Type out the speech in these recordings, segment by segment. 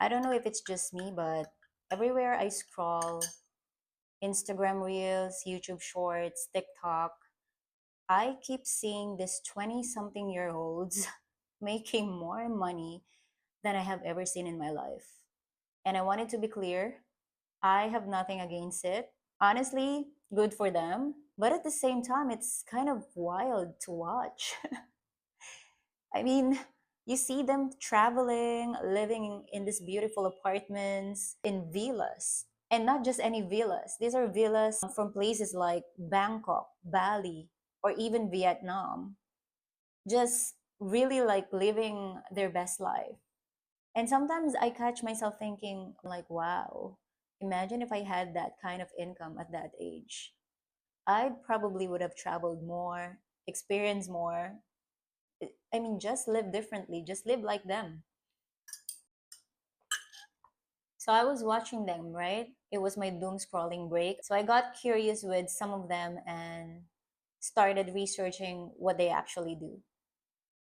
I don't know if it's just me, but everywhere I scroll, Instagram Reels, YouTube Shorts, TikTok, I keep seeing this 20 something year olds making more money than I have ever seen in my life. And I wanted to be clear, I have nothing against it. Honestly, good for them. But at the same time, it's kind of wild to watch. I mean, you see them traveling, living in these beautiful apartments, in villas. And not just any villas. These are villas from places like Bangkok, Bali, or even Vietnam. Just really like living their best life. And sometimes I catch myself thinking, like, wow, imagine if I had that kind of income at that age. I probably would have traveled more, experienced more. I mean, just live differently, just live like them. So I was watching them, right? It was my doom scrolling break. So I got curious with some of them and started researching what they actually do.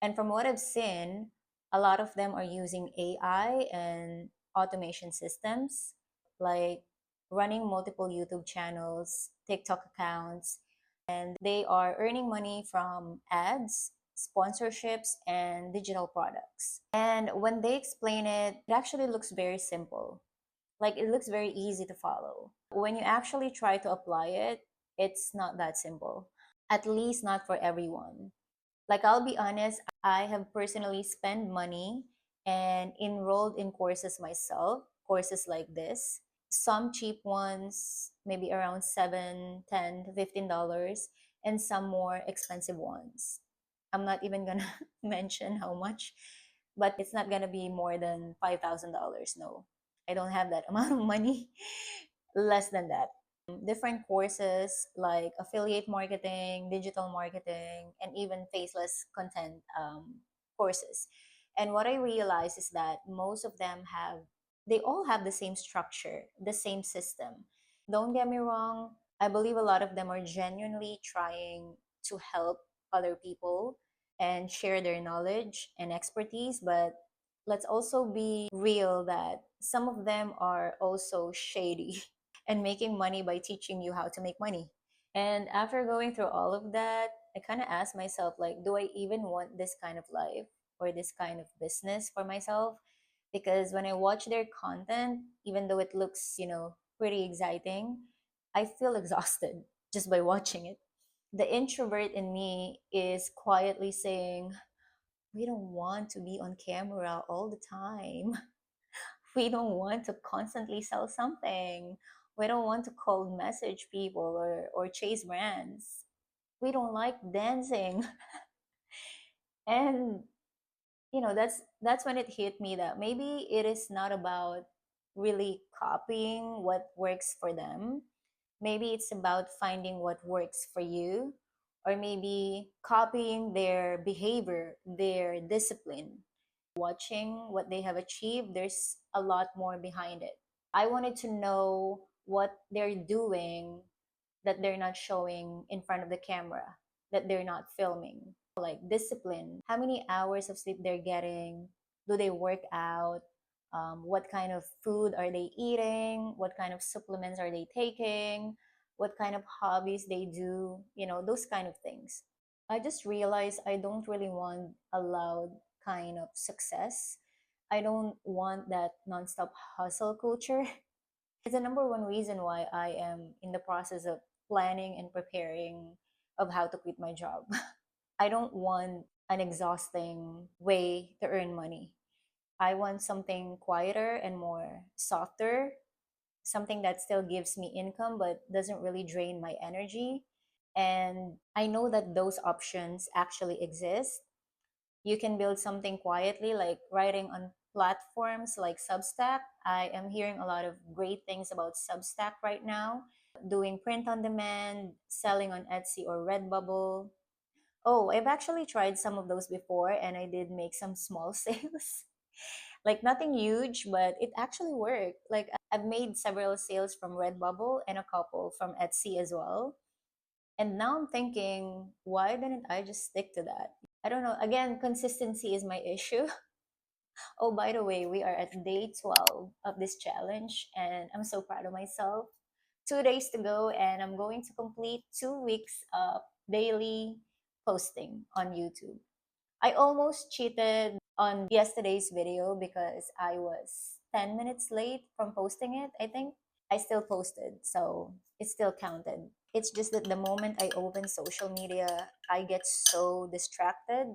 And from what I've seen, a lot of them are using AI and automation systems, like running multiple YouTube channels, TikTok accounts, and they are earning money from ads, sponsorships, and digital products. And when they explain it, it actually looks very simple. Like it looks very easy to follow. When you actually try to apply it, it's not that simple. At least not for everyone. Like I'll be honest, I have personally spent money and enrolled in courses myself, courses like this. Some cheap ones, maybe around 7, 10 to $15, and some more expensive ones. I'm not even gonna mention how much, but it's not gonna be more than $5,000. No, I don't have that amount of money. Less than that. Different courses like affiliate marketing, digital marketing, and even faceless content courses. And what I realized is that most of them they all have the same structure, the same system. Don't get me wrong, I believe a lot of them are genuinely trying to help other people and share their knowledge and expertise, but let's also be real that some of them are also shady and making money by teaching you how to make money. And after going through all of that, I kind of asked myself, like, do I even want this kind of life or this kind of business for myself? Because when I watch their content, even though it looks, pretty exciting, I feel exhausted just by watching it. The introvert in me is quietly saying, we don't want to be on camera all the time. We don't want to constantly sell something. We don't want to cold message people or chase brands. We don't like dancing. And that's when it hit me that maybe it is not about really copying what works for them. Maybe it's about finding what works for you, or maybe copying their behavior, their discipline. Watching what they have achieved, there's a lot more behind it. I wanted to know what they're doing that they're not showing in front of the camera, that they're not filming. Like discipline, how many hours of sleep they're getting, do they work out, what kind of food are they eating, what kind of supplements are they taking, what kind of hobbies they do, those kind of things. I just realized I don't really want a loud kind of success. I don't want that nonstop hustle culture. It's the number one reason why I am in the process of planning and preparing of how to quit my job. I don't want an exhausting way to earn money. I want something quieter and more softer, something that still gives me income but doesn't really drain my energy. And I know that those options actually exist. You can build something quietly, like writing on platforms like Substack. I am hearing a lot of great things about Substack right now. Doing print on demand, selling on Etsy or Redbubble. Oh, I've actually tried some of those before and I did make some small sales. Like nothing huge, but it actually worked. Like I've made several sales from Redbubble and a couple from Etsy as well. And now I'm thinking, why didn't I just stick to that? I don't know. Again, consistency is my issue. Oh, by the way, we are at day 12 of this challenge, and I'm so proud of myself. 2 days to go, and I'm going to complete 2 weeks of daily posting on YouTube. I almost cheated on yesterday's video because I was 10 minutes late from posting it, I think. I still posted, so it still counted. It's just that the moment I open social media, I get so distracted.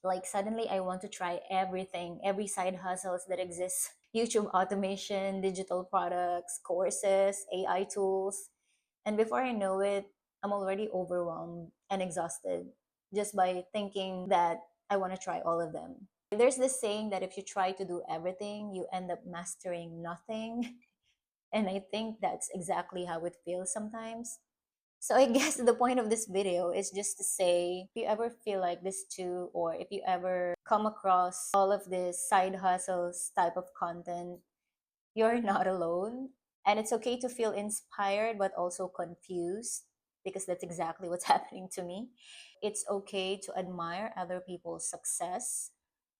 Like suddenly I want to try everything, every side hustles that exists. YouTube automation, digital products, courses, AI tools. And before I know it, I'm already overwhelmed and exhausted just by thinking that I want to try all of them. There's this saying that if you try to do everything, you end up mastering nothing. And I think that's exactly how it feels sometimes. So I guess the point of this video is just to say, if you ever feel like this too, or if you ever come across all of this side hustles type of content, you're not alone. And it's okay to feel inspired but also confused, because that's exactly what's happening to me. It's okay to admire other people's success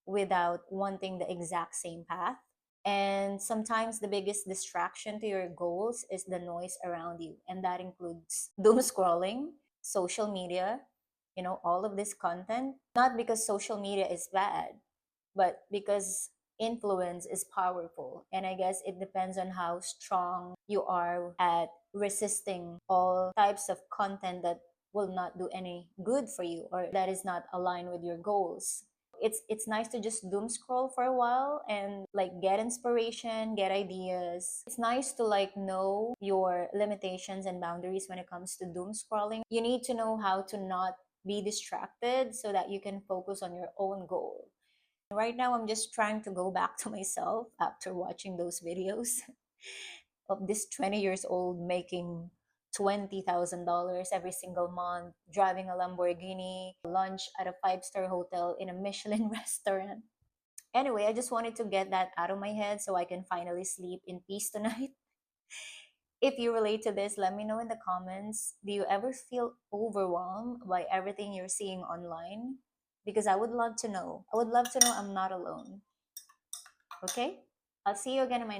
without wanting the exact same path. And sometimes the biggest distraction to your goals is the noise around you. And that includes doom scrolling, social media, all of this content. Not because social media is bad, but because influence is powerful. And I guess it depends on how strong you are at resisting all types of content that will not do any good for you or that is not aligned with your goals. It's nice to just doom scroll for a while and like get inspiration, get ideas. It's nice to like know your limitations and boundaries when it comes to doom scrolling. You need to know how to not be distracted so that you can focus on your own goal. Right now, I'm just trying to go back to myself after watching those videos of this 20 years old making $20,000 every single month, driving a Lamborghini, lunch at a five-star hotel in a Michelin restaurant. Anyway, I just wanted to get that out of my head so I can finally sleep in peace tonight. If you relate to this, let me know in the comments. Do you ever feel overwhelmed by everything you're seeing online? Because I would love to know. I would love to know I'm not alone. Okay? I'll see you again in my next